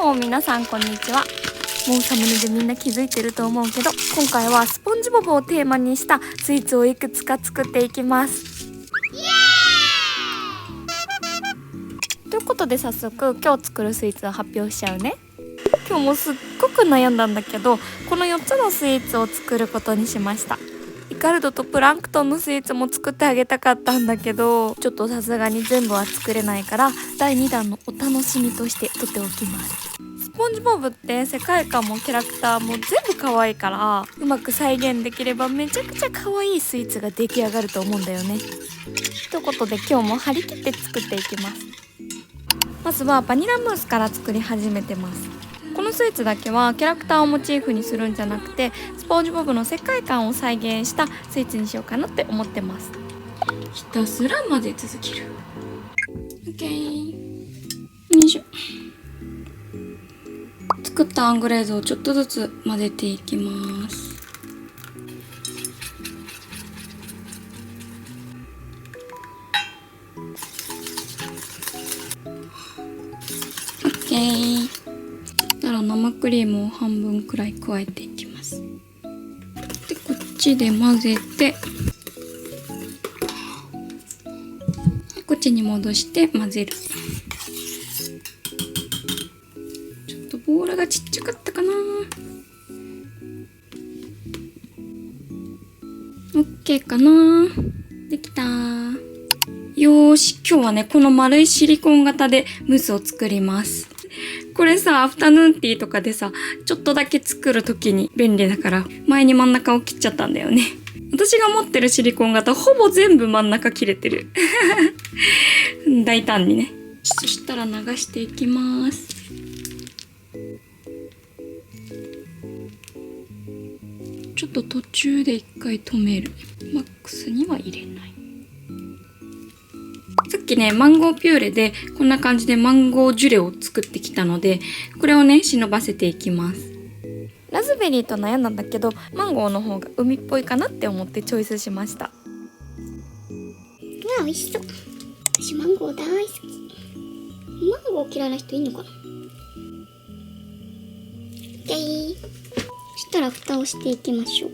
ほー皆さんこんにちは。もうサムネでみんな気づいてると思うけど、今回はスポンジボブをテーマにしたスイーツをいくつか作っていきます。ということで早速今日作るスイーツを発表しちゃうね。今日もすっごく悩んだんだけど、この4つのスイーツを作ることにしました。イカルドとプランクトンのスイーツも作ってあげたかったんだけど、ちょっとさすがに全部は作れないから第2弾のお楽しみとして取っておきます。スポンジボブって世界観もキャラクターも全部可愛いから、うまく再現できればめちゃくちゃ可愛いスイーツが出来上がると思うんだよね。ということで今日も張り切って作っていきます。まずはバニラムースから作り始めてます。このスイーツだけはキャラクターをモチーフにするんじゃなくて、スポンジボブの世界観を再現したスイーツにしようかなって思ってます。ひたすら混ぜ続ける。 OK、 よいしょ。作ったアングレーズをちょっとずつ混ぜていきます。OK。生クリームを半分くらい加えていきます。でこっちで混ぜて、こっちに戻して混ぜる。ちょっとボールがちっちゃかったかな。 OK かな。できた。よーし、今日はねこの丸いシリコン型でムースを作ります。これさ、アフタヌーンティーとかでさ、ちょっとだけ作るときに便利だから、前に真ん中を切っちゃったんだよね。私が持ってるシリコン型、ほぼ全部真ん中切れてる。大胆にね。そしたら流していきます。ちょっと途中で一回止める。マックスには入れない。さっきね、マンゴーピューレでこんな感じでマンゴージュレを作ってきたので、これをね、忍ばせていきます。ラズベリーと悩んだんだけど、マンゴーの方が海っぽいかなって思ってチョイスしました。美味しそう。私マンゴー大好き。マンゴー嫌いな人いんのかな。でー。そしたら蓋をしていきましょう。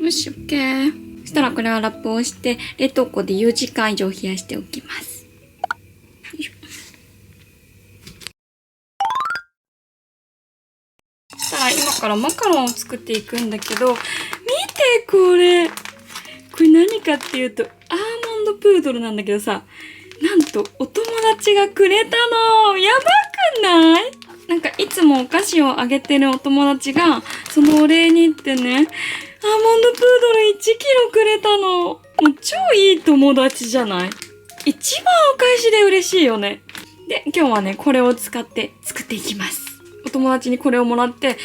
よし、OK。そしたらこれはラップをして冷凍庫で4時間以上冷やしておきます。よいしょ。そしたら今からマカロンを作っていくんだけど、見てこれ。これ何かっていうとアーモンドプードルなんだけどさ、なんとお友達がくれたの。やばくない？なんかいつもお菓子をあげてるお友達がそのお礼にってね、アーモンドプードル1キロくれたの。もう超いい友達じゃない？一番お返しで嬉しいよね。で、今日はね、これを使って作っていきます。お友達にこれをもらって、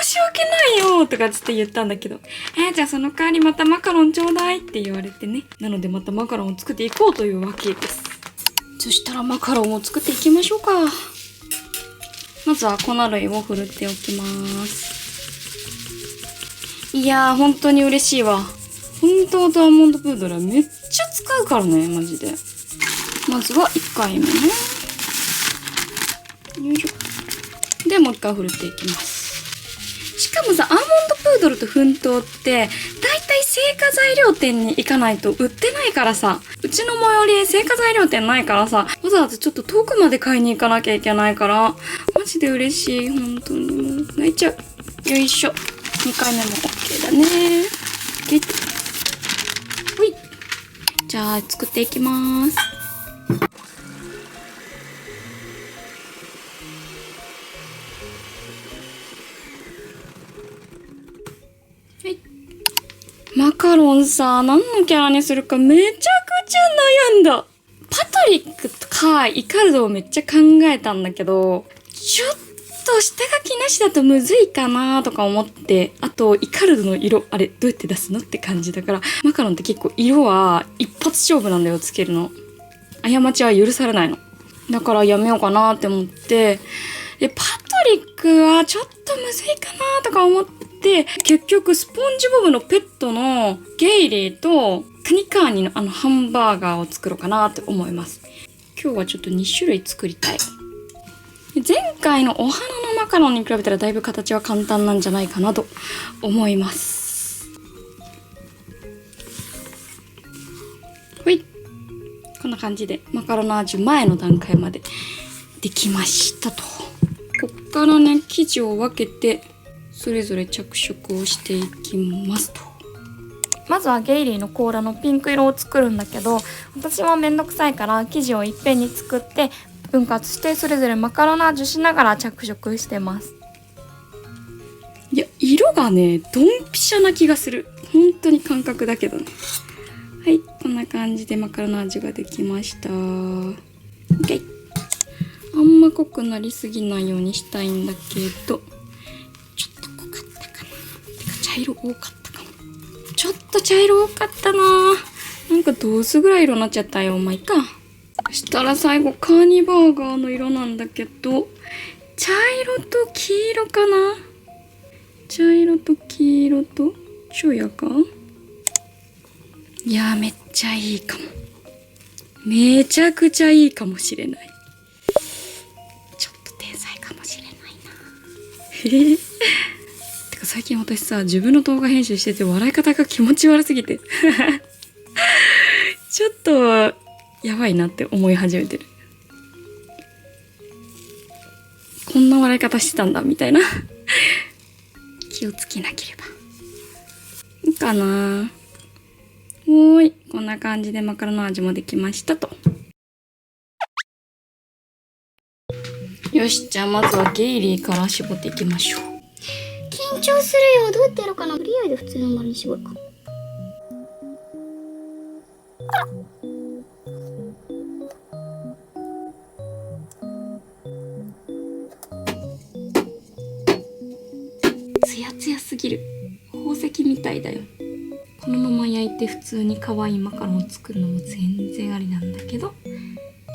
申し訳ないよとかつって言ったんだけど、じゃあその代わりまたマカロンちょうだいって言われてね。なのでまたマカロンを作っていこうというわけです。そしたらマカロンを作っていきましょうか。まずは粉類をふるっておきます。いやー、本当に嬉しいわ。本当とアーモンドプードルはめっちゃ使うからね、マジで。まずは1回目ね。よいしょ。で、もう1回ふるっていきます。しかもさ、アーモンドプードルと粉糖って、だいたい製菓材料店に行かないと売ってないからさ、うちの最寄り製菓材料店ないからさ、わざわざちょっと遠くまで買いに行かなきゃいけないから、マジで嬉しい。本当にもう泣いちゃう。よいしょ。2回目も OK だね。ほい。じゃあ作っていきます。はい。マカロンさ、何のキャラにするかめちゃくちゃ悩んだ。パトリックとかイカルドをめっちゃ考えたんだけど、ちょっと下書きなしだとむずいかなとか思って、あとイカルドの色、あれどうやって出すのって感じだから、マカロンって結構色は一発勝負なんだよ、つけるの。過ちは許されないの。だからやめようかなって思って、でパトリックはちょっとむずいかなとか思って、で、結局スポンジボブのペットのゲイリーとクニカーニのハンバーガーを作ろうかなって思います。今日はちょっと2種類作りたい。前回のお花のマカロンに比べたらだいぶ形は簡単なんじゃないかなと思います。ほい。こんな感じでマカロナージュ前の段階までできましたと。こっからね、生地を分けてそれぞれ着色をしていきますと。まずはゲイリーの甲羅のピンク色を作るんだけど、私はめんどくさいから生地をいっぺんに作って分割してそれぞれマカロナージュしながら着色してます。いや、色がねドンピシャな気がする。本当に感覚だけどね。はい、こんな感じでマカロナージュができました。 OK。 あんま濃くなりすぎないようにしたいんだけど、ちょっと濃かったかな。てか茶色多かったかも。ちょっと茶色多かったな。なんかどうすぐらい色になっちゃったよ。まあいいか。そしたら最後カーニバーガーの色なんだけど、茶色と黄色かな。茶色と黄色と超やか。いやー、めっちゃいいかも。めちゃくちゃいいかもしれない。ちょっと天才かもしれないな。てか最近私さ、自分の動画編集してて笑い方が気持ち悪すぎてちょっとやばいなって思い始めてる。こんな笑い方してたんだみたいな気をつけなければいいかな。おーい、こんな感じでマカロナ味もできましたと。よし、じゃあまずはゲイリーから絞っていきましょう。緊張するよ。どうやってやろうかな。とりあえず普通の丸に絞るか。ツヤツヤすぎる。宝石みたいだよ。このまま焼いて普通に可愛いマカロンを作るのも全然ありなんだけど、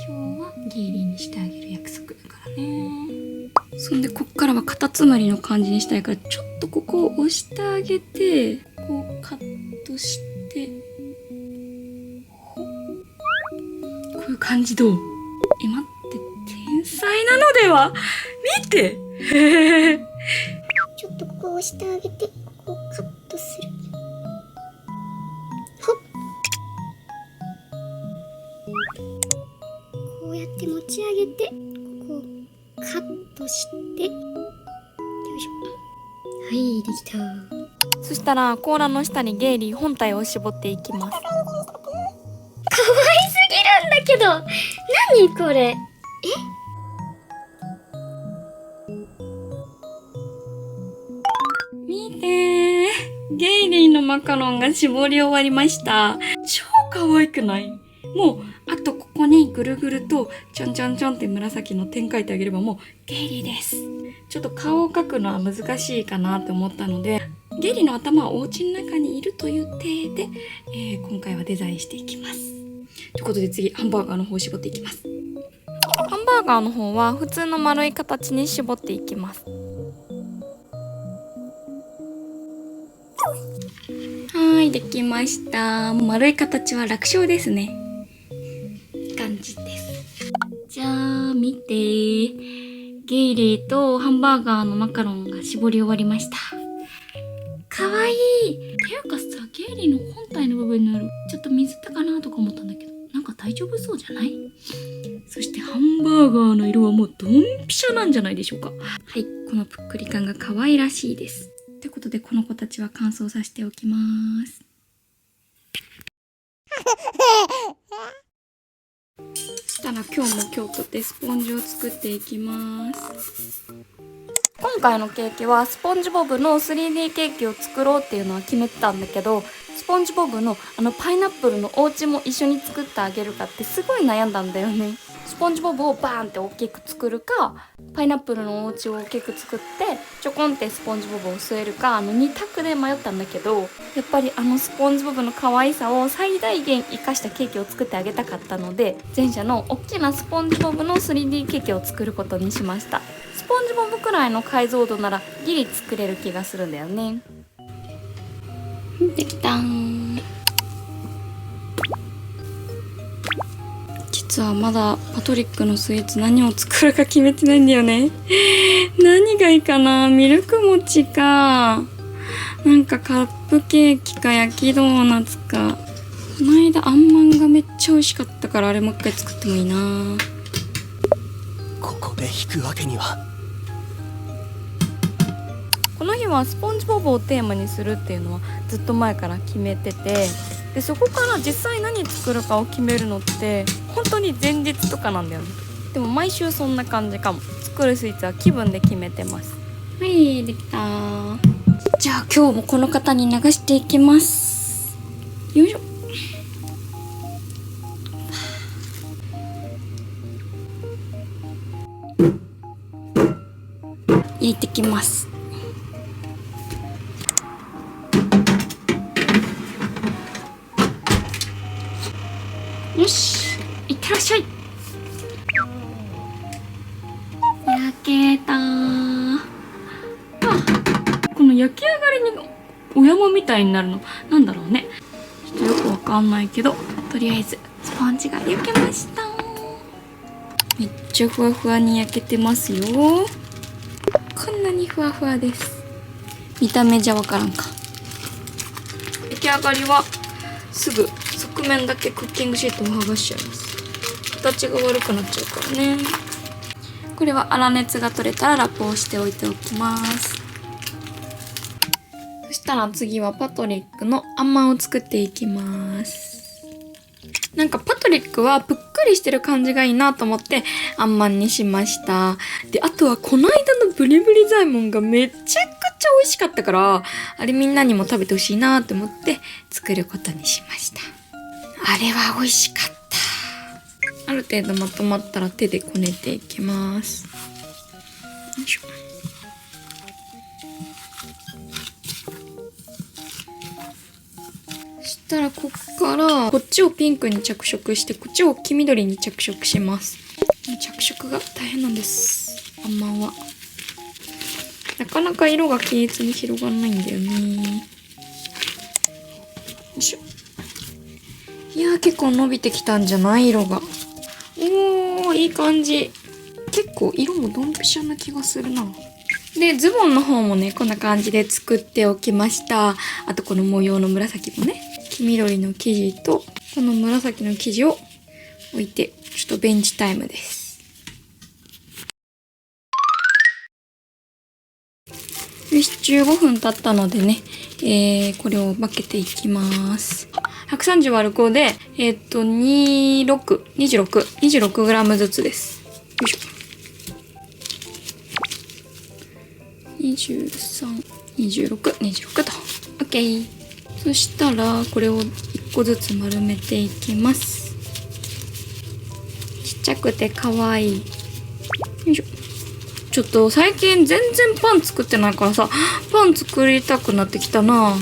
今日はゲイリーにしてあげる約束だからね。そんでこっからはカタツムリの感じにしたいから、ちょっとここを押してあげて、こうカットして、こういう感じどう？今って天才なのでは？見てちょっとここを押してあげて、ここをカットする。こうやって持ち上げて、ここをカットして、よいしょ。はい、できた。そしたら甲羅の下にゲイリー本体を絞っていきます。可愛すぎるんだけど。何これ。見てー、ゲイリーのマカロンが絞り終わりました。超可愛くない？もうあとここにぐるぐるとちょんちょんちょんって紫の点描いてあげればもうゲイリーです。ちょっと顔を描くのは難しいかなって思ったので、ゲイリーの頭はお家の中にいるという体で、今回はデザインしていきます。ということで次ハンバーガーの方を絞っていきます。ハンバーガーの方は普通の丸い形に絞っていきます。はい、できました。丸い形は楽勝ですね。いい感じです。じゃあ見て、ゲイリーとハンバーガーのマカロンが絞り終わりました。かわいい。ていうかさ、ゲイリーの本体の部分にあるちょっと水ったかなとか思ったんだけど、なんか大丈夫そうじゃない？そしてハンバーガーの色はもうドンピシャなんじゃないでしょうか。はい、このぷっくり感が可愛らしいです。ということでこの子たちは乾燥させておきます。そしたら今日も今日とってスポンジを作っていきます。今回のケーキはスポンジボブの 3D ケーキを作ろうっていうのは決めてたんだけど、スポンジボブのパイナップルのお家も一緒に作ってあげるかってすごい悩んだんだよね。スポンジボブをバーンって大きく作るか、パイナップルのお家を大きく作ってちょこんってスポンジボブを添えるか、2択で迷ったんだけど、やっぱりスポンジボブの可愛さを最大限生かしたケーキを作ってあげたかったので、前者の大きなスポンジボブの 3D ケーキを作ることにしました。スポンジボブくらいの解像度ならギリ作れる気がするんだよね。できたー。実はまだパトリックのスイーツ何を作るか決めてないんだよね。何がいいかな。ミルク餅か、なんかカップケーキか焼きドーナツか。この間あんまんがめっちゃ美味しかったから、あれもう一回作ってもいいな。ここで引くわけには。この日はスポンジボブをテーマにするっていうのはずっと前から決めてて、でそこから実際何作るかを決めるのって本当に前日とかなんだよね。でも毎週そんな感じかも。作るスイーツは気分で決めてます。はい、できたー。じゃあ今日もこの方に流していきます。よいしょ。入れてきます。よし、いってらっしゃい。焼けたー。この焼き上がりにお山みたいになるのなんだろうね。ちょっとよくわかんないけど、とりあえずスポンジが焼けました。めっちゃふわふわに焼けてますよ。こんなにふわふわです。見た目じゃわからんか。出来上がりはすぐ側面だけクッキングシートを剥がしちゃいます。形が悪くなっちゃうからね。これは粗熱が取れたらラップをしておいておきます。そしたら次はパトリックのあんまんを作っていきます。なんかパトリックはぷっくりしてる感じがいいなと思ってあんまんにしました。で、あとはこの間のブリブリザイモンがめちゃくちゃ美味しかったから、あれみんなにも食べてほしいなと思って作ることにしました。あれは美味しかった。ある程度まとまったら手でこねていきます。よいしょ。そしたらこっからこっちをピンクに着色して、こっちを黄緑に着色します。着色が大変なんです、あんまんは。なかなか色が均一に広がらないんだよね。よいしょ。いやー、結構伸びてきたんじゃない？色が。おー、いい感じ。結構色もドンピシャな気がするな。で、ズボンの方もね、こんな感じで作っておきました。あとこの模様の紫もね、黄緑の生地とこの紫の生地を置いて、ちょっとベンチタイムです。よし、15分経ったのでね、これを分けていきます。130÷5 で、26g ずつです。よいしょ。23、26、26と。OK。そしたら、これを1個ずつ丸めていきます。ちっちゃくて可愛い。よいしょ。ちょっと最近全然パン作ってないからさ、パン作りたくなってきたな。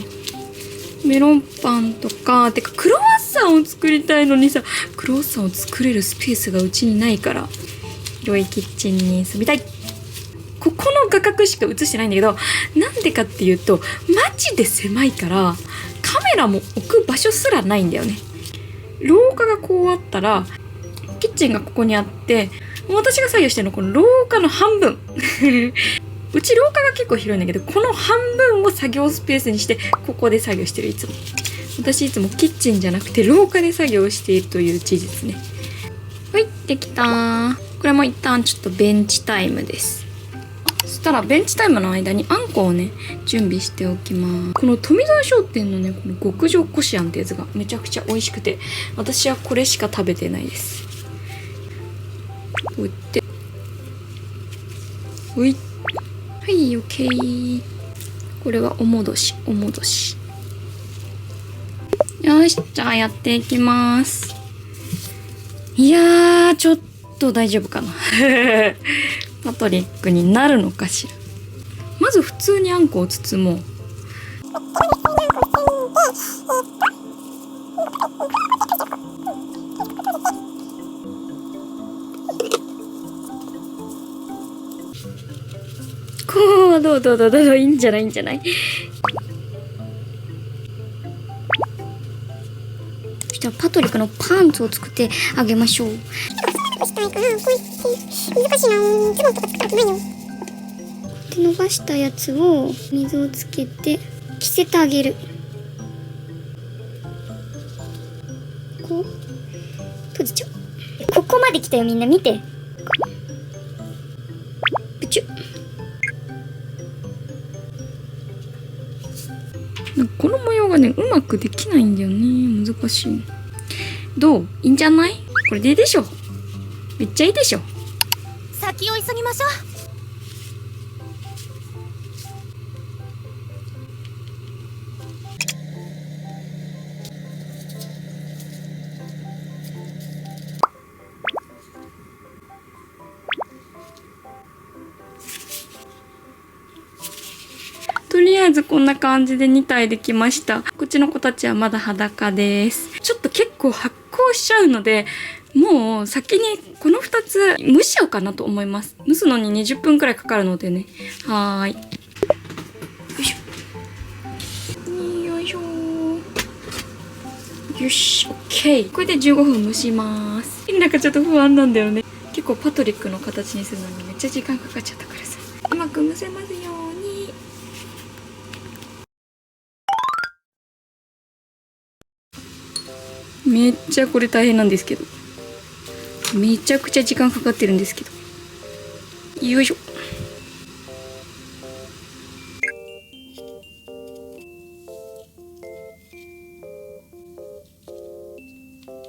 メロンパンとか、てかクロワッサンを作りたいのにさ、クロワッサンを作れるスペースがうちにないから、広いキッチンに住みたい。ここの画角しか映してないんだけど、なんでかっていうと、マジで狭いから、カメラも置く場所すらないんだよね。廊下がこうあったら、キッチンがここにあって、私が作業してるのこの廊下の半分。うち廊下が結構広いんだけど、この半分を作業スペースにして、ここで作業してる、いつも。私いつもキッチンじゃなくて廊下で作業しているという事実ね。はい、できた。これも一旦ちょっとベンチタイムです。そしたらベンチタイムの間にあんこをね、準備しておきます。この富澤商店のね、この極上こしあんってやつがめちゃくちゃ美味しくて、私はこれしか食べてないです。こうやって。ほい。はい、オッケー。これはお戻し、お戻し。よし、じゃあやっていきます。いやー、ちょっと大丈夫かな。パトリックになるのかしら。まず普通にあんこを包もう。おー、どう、いいんじゃない、いいんじゃない。そしたらパトリックのパンツを作ってあげましょう。したいかな、これ難しいな、ズボンとか作ったことないよ。で伸ばしたやつを水をつけて着せてあげる。こう閉じちゃう。ここまで来たよ、みんな見て。プチュ。この模様がねうまくできないんだよね。難しい。どう、いいんじゃない？これでいいでしょ。めっちゃいいでしょ。先を急ぎましょう。とりあえずこんな感じで2体できました。こっちの子たちはまだ裸です。ちょっと結構発酵しちゃうので、もう先にこの2つ蒸しちゃおうかなと思います。蒸すのに20分くらいかかるのでね。はーい。よいしょ。よいしょ。よし、OK。これで15分蒸します。なんかちょっと不安なんだよね。結構パトリックの形にするのにめっちゃ時間かかっちゃったからさ。うまく蒸せますように。めっちゃこれ大変なんですけど、めちゃくちゃ時間かかってるんですけど、よいしょ。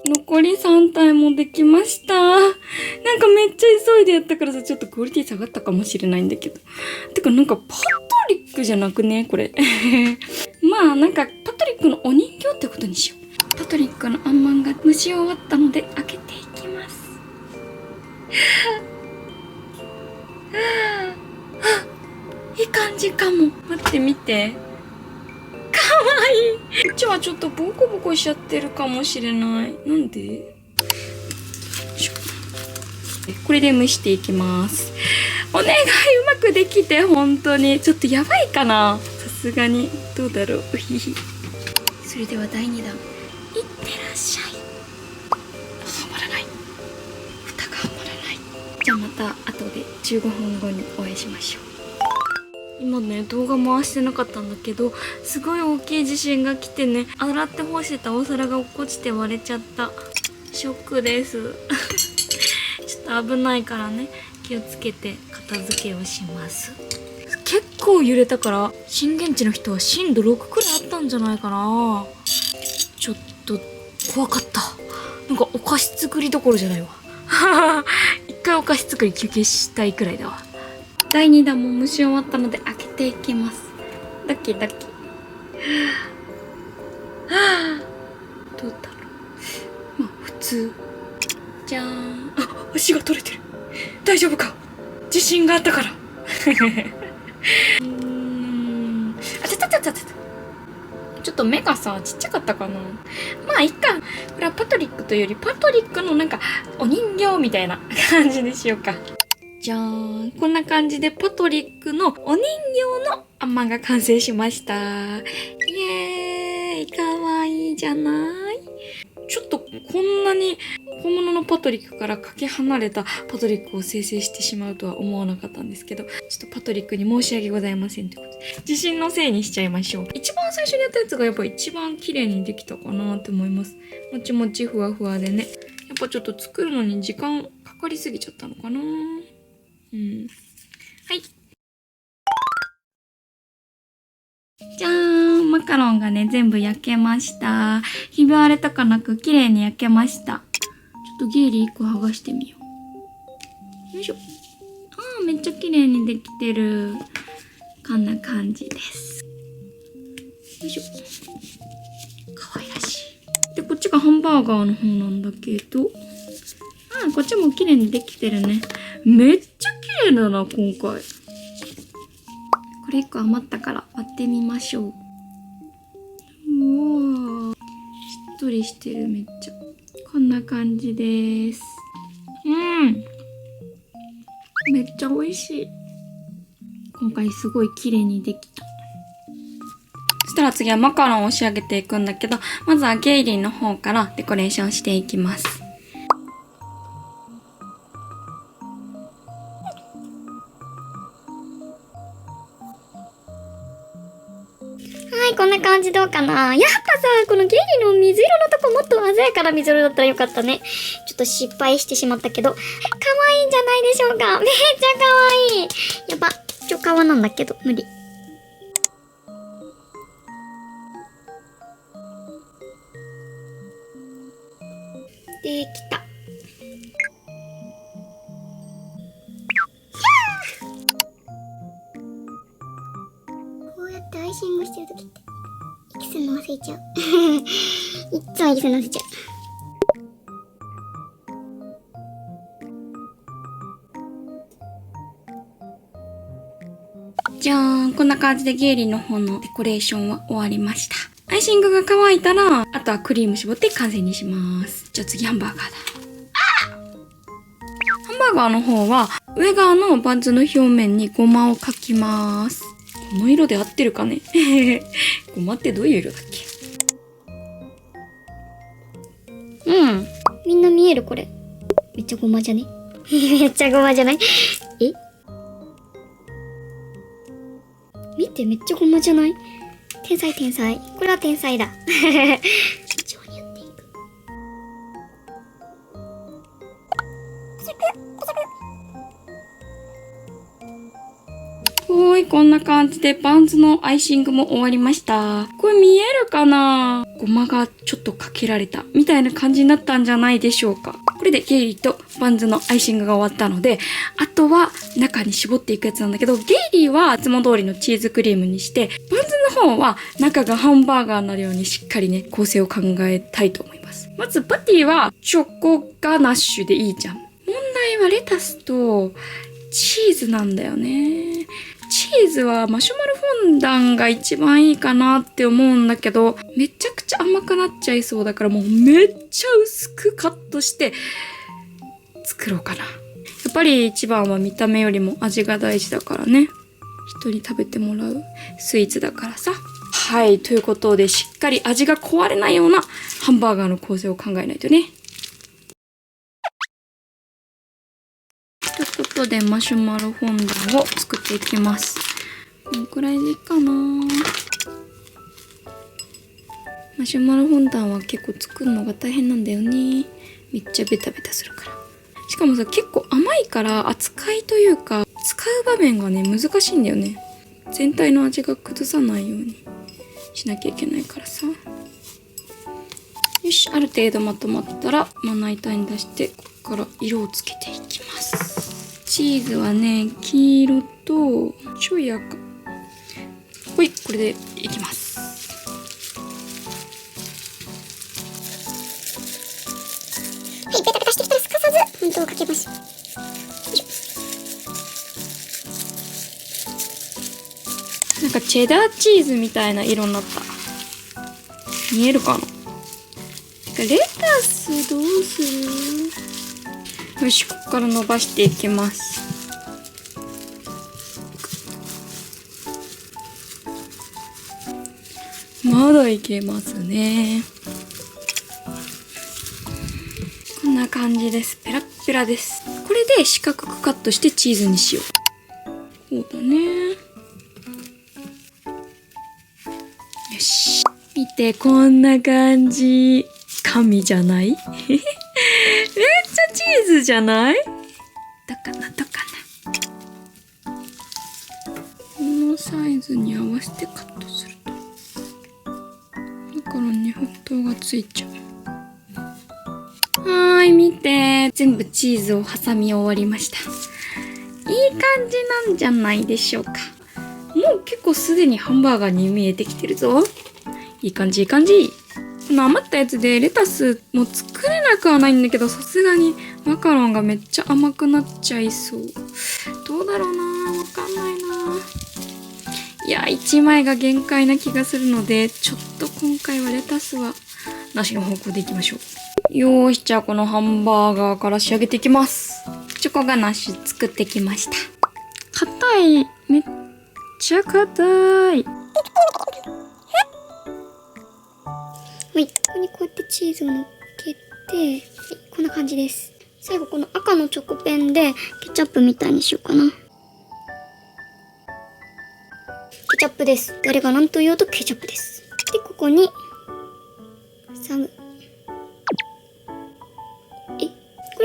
残り3体もできました。なんかめっちゃ急いでやったからさ、ちょっとクオリティ下がったかもしれないんだけど。てかなんかパトリックじゃなくねこれ。まあなんかパトリックのお人形ってことにしよう。パトリックのあんまんが蒸し終わったので開けていきます。いい感じかも。待ってみて。かわいい。こっちはちょっとボコボコしちゃってるかもしれない。なんで？これで蒸していきます。お願い、うまくできて、本当に。ちょっとやばいかな、さすがに。どうだろう。それでは第2弾。いってらっしゃい。はまらない。蓋がはまらない。じゃあまた後で15分後にお会いしましょう。今ね動画回してなかったんだけど、すごい大きい地震が来てね、洗って干してたお皿が落っこちて割れちゃった。ショックですちょっと危ないからね、気をつけて片付けをします。結構揺れたから震源地の人は震度6くらいあったんじゃないかな。ちょっと怖かった。なんかお菓子作りどころじゃないわ一回お菓子作り休憩したいくらいだわ。第2弾も蒸し終わったので開けていきます。ラッキーラッキー。どうだろう。まあ普通。じゃーん。あ、足が取れてる。大丈夫か。地震があったから。あちゃちゃちゃちゃちゃ。ちょっと目がさちっちゃかったかな。まあいっか。これはパトリックというよりパトリックのなんかお人形みたいな感じにしようか。じゃーん。こんな感じでパトリックのお人形のあんまんが完成しました。イエーイ、かわいいじゃない。ちょっとこんなに本物のパトリックからかけ離れたパトリックを生成してしまうとは思わなかったんですけど、ちょっとパトリックに申し訳ございませんということで、自信のせいにしちゃいましょう。一番最初にやったやつがやっぱ一番綺麗にできたかなって思います。もちもちふわふわでね。やっぱちょっと作るのに時間かかりすぎちゃったのかな。うん。はい。じゃーん。マカロンがね、全部焼けました。ひび割れとかなく綺麗に焼けました。ちょっとゲーリ1個剥がしてみよう。よいしょ。あー、めっちゃ綺麗にできてる。こんな感じです。よいしょ。かわいらしい。で、こっちがハンバーガーの方なんだけど、あー、こっちも綺麗にできてるね。めっちゃ綺麗だな、今回。これ1個余ったから割ってみましょう。うわー、しっとりしてる、めっちゃ。こんな感じです。めっちゃ美味しい。今回すごい綺麗にできた。そしたら次はマカロンを仕上げていくんだけど、まずはゲイリーの方からデコレーションしていきます。はい、こんな感じどうかな。やっぱさ、このゲイリーの水色のとこもっと鮮やかな水色だったらよかったね。ちょっと失敗してしまったけど、可愛いんじゃないでしょうか。めっちゃ可愛い。やば、今日皮なんだけど、無理。できた。こうやってアイシングしてるときって息するの忘れちゃう。いっつも息するの忘れちゃう。じゃーん、こんな感じでゲイリーの方のデコレーションは終わりました。アイシングが乾いたら、あとはクリーム絞って完成にします。じゃあ次ハンバーガーだ。ハンバーガーの方は、上側のバンズの表面にゴマをかきます。この色で合ってるかねゴマってどういう色だっけ？みんな見えるこれ。めっちゃごまじゃね？めっちゃごまじゃない？え？見て、めっちゃごまじゃない？天才天才。これは天才だ。慎重にやっていく。こんな感じでバンズのアイシングも終わりました。これ見えるかな？ごまがちょっとかけられたみたいな感じになったんじゃないでしょうか。これでゲイリーとバンズのアイシングが終わったので、あとは中に絞っていくやつなんだけど、ゲイリーはいつも通りのチーズクリームにして、バンズの方は中がハンバーガーになるようにしっかりね、構成を考えたいと思います。まずパティはチョコガナッシュでいいじゃん。問題はレタスとチーズなんだよね。チーズはマシュマロフォンダンが一番いいかなって思うんだけど、めちゃくちゃ甘くなっちゃいそうだから、もうめっちゃ薄くカットして作ろうかな。やっぱり一番は見た目よりも味が大事だからね。人に食べてもらうスイーツだからさ。はい、ということでしっかり味が壊れないようなハンバーガーの構成を考えないとね。ということでマシュマロフォンダンを作っていきます。このくらいでいいかな。マシュマロフォンダンは結構作るのが大変なんだよね。めっちゃベタベタするから。しかもさ、結構甘いから扱いというか使う場面がね難しいんだよね。全体の味が崩さないようにしなきゃいけないからさ。よし、ある程度まとまったらまな板に出して、ここから色をつけていきます。チーズはね、黄色とちょい赤。ほい、これでいきます。はい、ベタベタしてきたらすかさず粉糖をかけます。なんかチェダーチーズみたいな色になった。見えるかな？てかレタスどうする？よし、ここから伸ばしていきます。まだいけますね。こんな感じです。ペラッペラです。これで四角くカットしてチーズにしよう。こうだね。よし。見て、こんな感じ。神じゃない？めっちゃチーズじゃない？どうかな？このサイズに合わせてカットすると。マカロンに粉糖がついちゃう。はーい、見て。全部チーズを挟み終わりました。いい感じなんじゃないでしょうか。もう結構すでにハンバーガーに見えてきてるぞ。いい感じ、いい感じ。この余ったやつでレタスも作れなくはないんだけど、さすがにマカロンがめっちゃ甘くなっちゃいそう。どうだろうな、わかんないな。いや、1枚が限界な気がするので、ちょっと今回はレタスはなしの方向でいきましょう。よーし、じゃあこのハンバーガーから仕上げていきます。チョコガナッシュ作ってきました。硬い、めっちゃ硬い。はい、ここにこうやってチーズを乗っけて、はい、こんな感じです。最後この赤のチョコペンでケチャップみたいにしようかな。ケチャップです。誰が何と言おうとケチャップです。で、ここに挟む。これ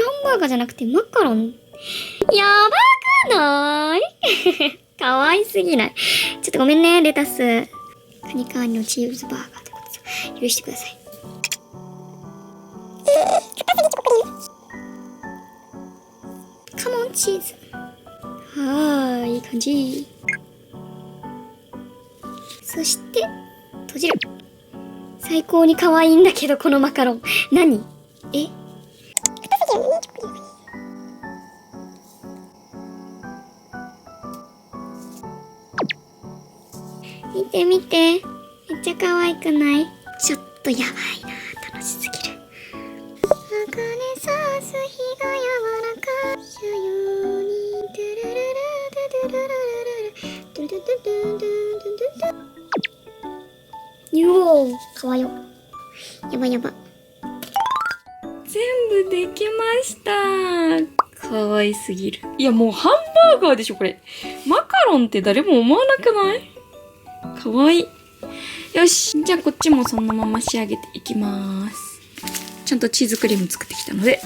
ハンバーガーじゃなくてマカロン。やばくないかわいすぎない。ちょっとごめんね、レタス。カニカーニのチーズバーガーってことで許してください。カモンチーズ。はーい、いい感じ。そして閉じる。最高に可愛いんだけど、このマカロン何？見て見て、めっちゃ可愛くない？ちょっとやばいな、楽しすぎる。茜さす日が柔らかしようにトゥルルルトゥルルルトゥルトゥトゥトゥトゥトゥトゥ。よー、かわよ。やばやば。全部できました。かわいすぎる。いやもうハンバーガーでしょこれ。マカロンって誰も思わなくない？かわいい。よし、じゃあこっちもそのまま仕上げていきます。ちゃんとチーズクリーム作ってきたので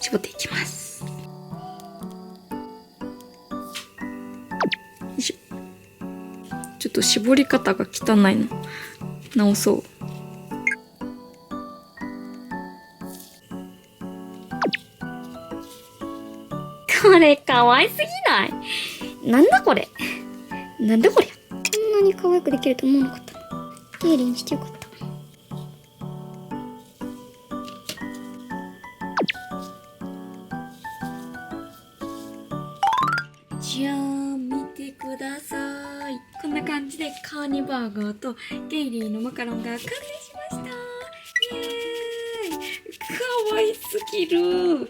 絞っていきます。よいしょ。ちょっと絞り方が汚いの直そう。これかわいすぎない？なんだこれ？なんだこりゃ。こんなに可愛くできると思わなかった。ゲイリーにしてよかった。じゃあ見てください。こんな感じでカーニバーガーとゲイリーのマカロンが完成しました。イエーイ。かわいすぎる。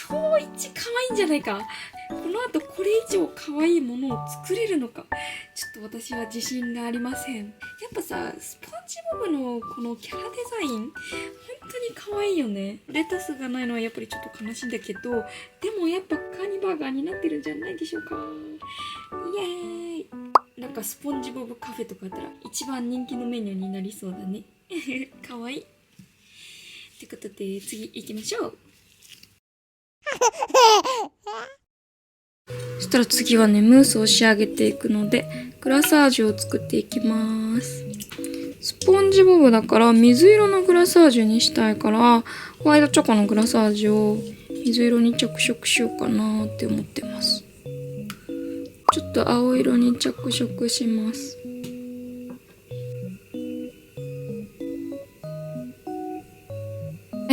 今日一可愛いんじゃないか。この後これ以上可愛いものを作れるのか、ちょっと私は自信がありません。やっぱさ、スポンジボブのこのキャラデザイン本当に可愛いよね。レタスがないのはやっぱりちょっと悲しいんだけど、でもやっぱカーニバーガーになってるんじゃないでしょうか。イエーイ。なんかスポンジボブカフェとかあったら一番人気のメニューになりそうだね。可愛い。ってことで次行きましょう。そしたら次はね、ムースを仕上げていくので、グラサージュを作っていきます。スポンジボブだから水色のグラサージュにしたいから、ホワイトチョコのグラサージュを水色に着色しようかなって思ってます。ちょっと青色に着色します。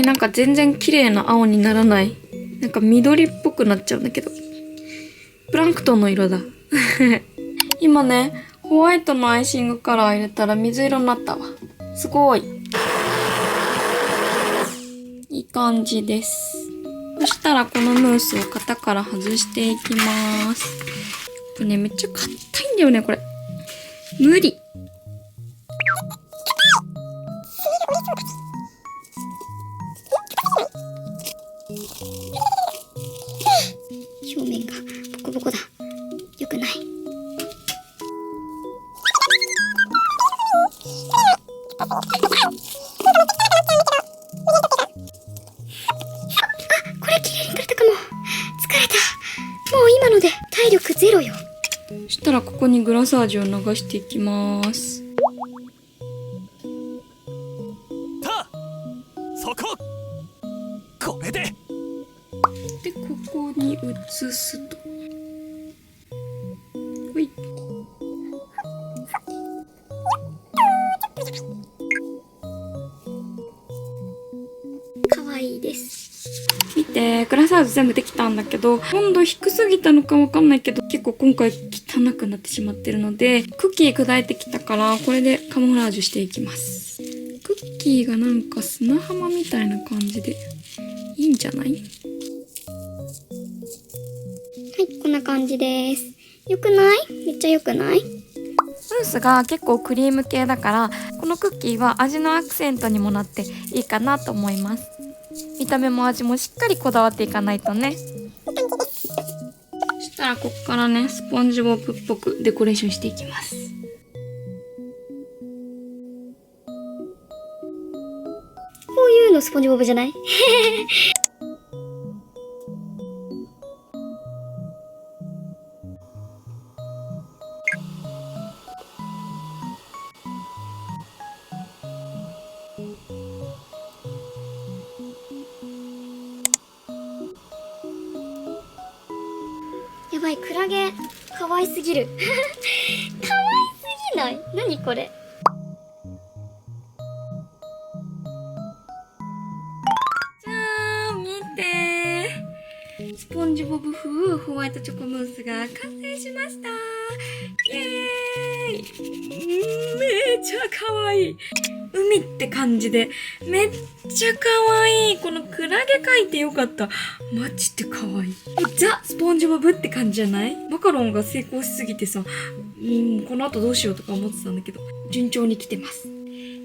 なんか全然綺麗な青にならない。なんか緑っぽくなっちゃうんだけど。プランクトンの色だ。今ね、ホワイトのアイシングカラー入れたら水色になったわ。すごい。いい感じです。そしたらこのムースを型から外していきます。これね、めっちゃ硬いんだよね、これ。無理。表面がボコボコだ。よくない。これ綺麗に取れたかも。疲れた。もう今ので体力ゼロよ。そしたらここにグラサージュを流していきます。そこ。これで。で、ここに移すと。ほい。かわいいです。見て、グラサージュ全部できたんだけど、温度低すぎたのかわかんないけど、結構今回汚くなってしまってるので、クッキー砕いてきたから、これでカモフラージュしていきます。クッキーがなんか砂浜みたいな感じで、いいんじゃない？はい、こんな感じです。よくない？めっちゃよくない？ムースが結構クリーム系だから、このクッキーは味のアクセントにもなっていいかなと思います。見た目も味もしっかりこだわっていかないとね。そしたらこっからね、スポンジボブっぽくデコレーションしていきます。こういうのスポンジボブじゃない？やばい、クラゲ可愛すぎる。可愛すぎない？何これ？じゃーん、見てー。スポンジボブ風ホワイトチョコムースが完成しました。イエーイ。めちゃ可愛い。海って感じでめっちゃ可愛い。このクラゲ描いてよかった。マジで可愛い。ザ・スポンジボブって感じじゃない？マカロンが成功しすぎてさ、この後どうしようとか思ってたんだけど、順調に来てます。っ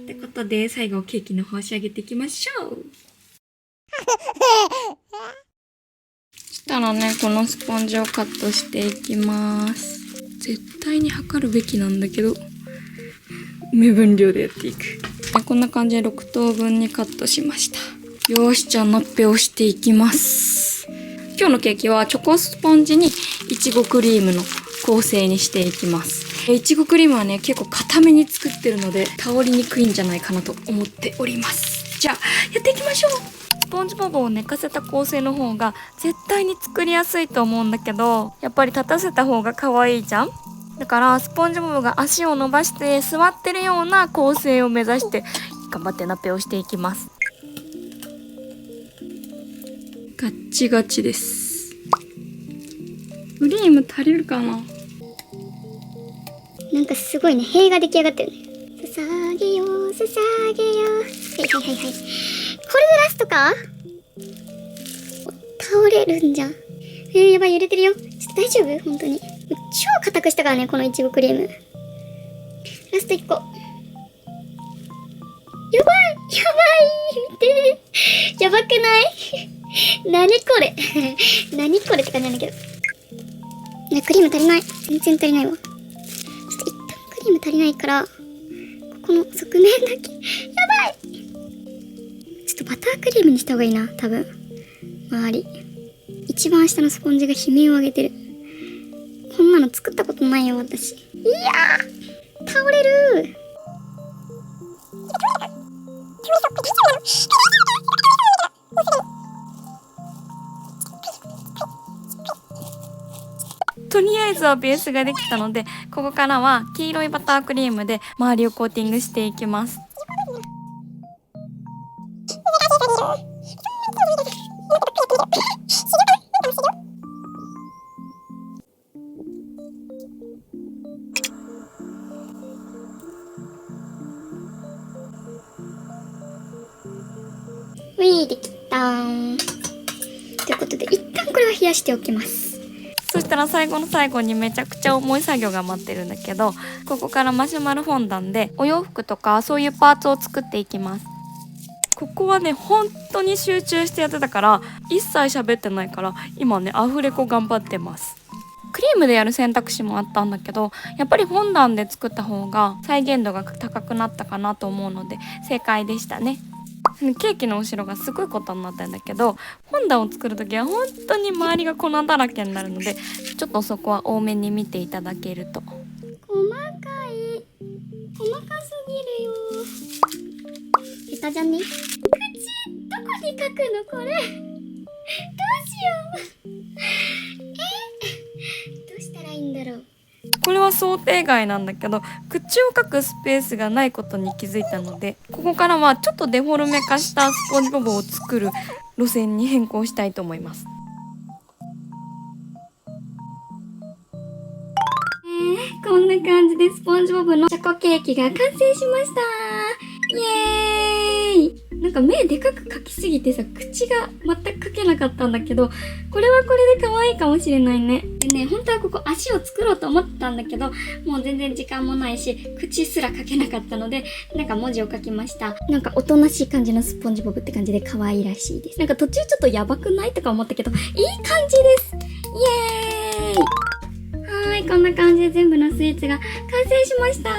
てことで、最後ケーキの方仕上げていきましょう。そしたらね、このスポンジをカットしていきます。絶対に測るべきなんだけど、目分量でやっていく。こんな感じで6等分にカットしました。よーし、じゃあナッペをしていきます。今日のケーキはチョコスポンジにいちごクリームの構成にしていきます。いちごクリームはね、結構固めに作ってるので倒りにくいんじゃないかなと思っております。じゃあやっていきましょう。スポンジボブを寝かせた構成の方が絶対に作りやすいと思うんだけど、やっぱり立たせた方が可愛いじゃん。だからスポンジボブが足を伸ばして座ってるような構成を目指して頑張ってナッペをしていきます。ガッチガチです。クリーム足りるかな。なんかすごいね、塀が出来上がってるね。捧げよう、捧げよう。はいはいはいはい。これでラストか？倒れるんじゃん。やばい、揺れてるよ。ちょっと大丈夫？本当に。超硬くしたからね、このいちごクリーム。ラスト1個。やばいやばい見てやばくない何これ何これって感じなんだけど。いや、クリーム足りない。全然足りないわ。ちょっと一旦クリーム足りないから、ここの側面だけ。やばい。ちょっとバタークリームにした方がいいな、多分。周り。一番下のスポンジが悲鳴を上げてる。こんなの作ったことないよ、私。いやー倒れる。とりあえずはベースができたので、ここからは黄色いバタークリームで周りをコーティングしていきます。ウィーできたーん。ということで、一旦これは冷やしておきます。そしたら最後の最後にめちゃくちゃ重い作業が待ってるんだけど、ここからマシュマロフォンダンでお洋服とかそういうパーツを作っていきます。ここはね、本当に集中してやってたから一切喋ってないから、今ねアフレコ頑張ってます。クリームでやる選択肢もあったんだけど、やっぱりフォンダンで作った方が再現度が高くなったかなと思うので正解でしたね。ケーキの後ろがすごいことになったんだけど、フォンダンを作るときは本当に周りが粉だらけになるので、ちょっとそこは多めに見ていただけると。細かすぎるよ。下手じゃね？口、どこに書くのこれ。どうしよう。どうしたらいいんだろう。これは想定外なんだけど、口を描くスペースがないことに気づいたので、ここからはちょっとデフォルメ化したスポンジボブを作る路線に変更したいと思います。こんな感じでスポンジボブのチョコケーキが完成しました。イエーイ。なんか目でかく描きすぎてさ、口が全く描けなかったんだけど、これはこれで可愛いかもしれないね。でね、本当はここ足を作ろうと思ってたんだけど、もう全然時間もないし、口すら書けなかったので、なんか文字を書きました。なんかおとなしい感じのスポンジボブって感じで可愛いらしいです。なんか途中ちょっとやばくないとか思ったけど、いい感じです。イエーイ。はーい、こんな感じで全部のスイーツが完成しました。イエ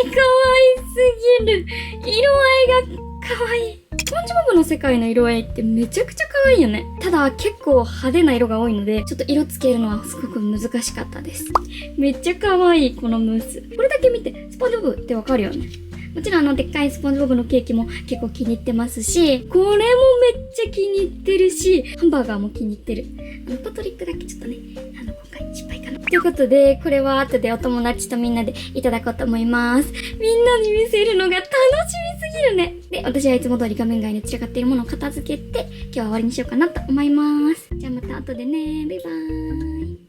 ーイ、可愛すぎる。色合いが可愛い。スポンジボブの世界の色合いってめちゃくちゃ可愛いよね。ただ結構派手な色が多いので、ちょっと色つけるのはすごく難しかったです。めっちゃ可愛いこのムース。これだけ見て、スポンジボブってわかるよね。もちろんでっかいスポンジボブのケーキも結構気に入ってますし、これもめっちゃ気に入ってるし、ハンバーガーも気に入ってる。パトリックだけちょっとね、今回失敗かな。ということで、これは後でお友達とみんなでいただこうと思います。みんなに見せるのが楽しみすぎるね。で、私はいつも通り画面外に散らかっているものを片付けて、今日は終わりにしようかなと思います。じゃあまた後でね。バイバーイ。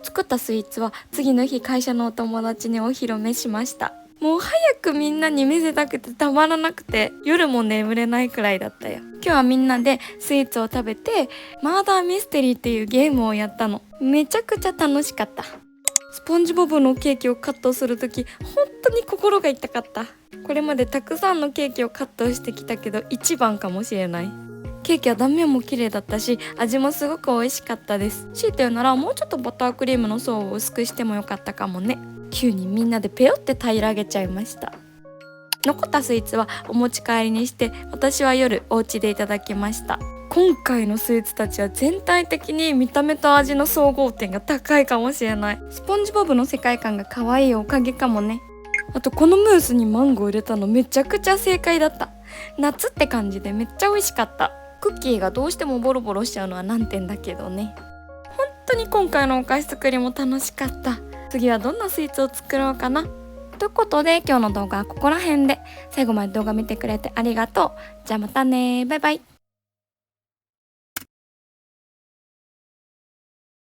作ったスイーツは次の日会社のお友達にお披露目しました。もう早くみんなに見せたくてたまらなくて、夜も眠れないくらいだったよ。今日はみんなでスイーツを食べて、マーダーミステリーっていうゲームをやったの。めちゃくちゃ楽しかった。スポンジボブのケーキをカットするとき、本当に心が痛かった。これまでたくさんのケーキをカットしてきたけど、一番かもしれない。ケーキは断面も綺麗だったし、味もすごく美味しかったです。強いて言うなら、もうちょっとバタークリームの層を薄くしてもよかったかもね。急にみんなでペロって平らげちゃいました。残ったスイーツはお持ち帰りにして、私は夜お家でいただきました。今回のスイーツたちは全体的に見た目と味の総合点が高いかもしれない。スポンジボブの世界観が可愛いおかげかもね。あとこのムースにマンゴー入れたのめちゃくちゃ正解だった。夏って感じでめっちゃ美味しかった。クッキーがどうしてもボロボロしちゃうのは難点だけどね。本当に今回のお菓子作りも楽しかった。次はどんなスイーツを作ろうかな。ということで今日の動画はここら辺で、最後まで動画見てくれてありがとう。じゃあまたね、バイバイ。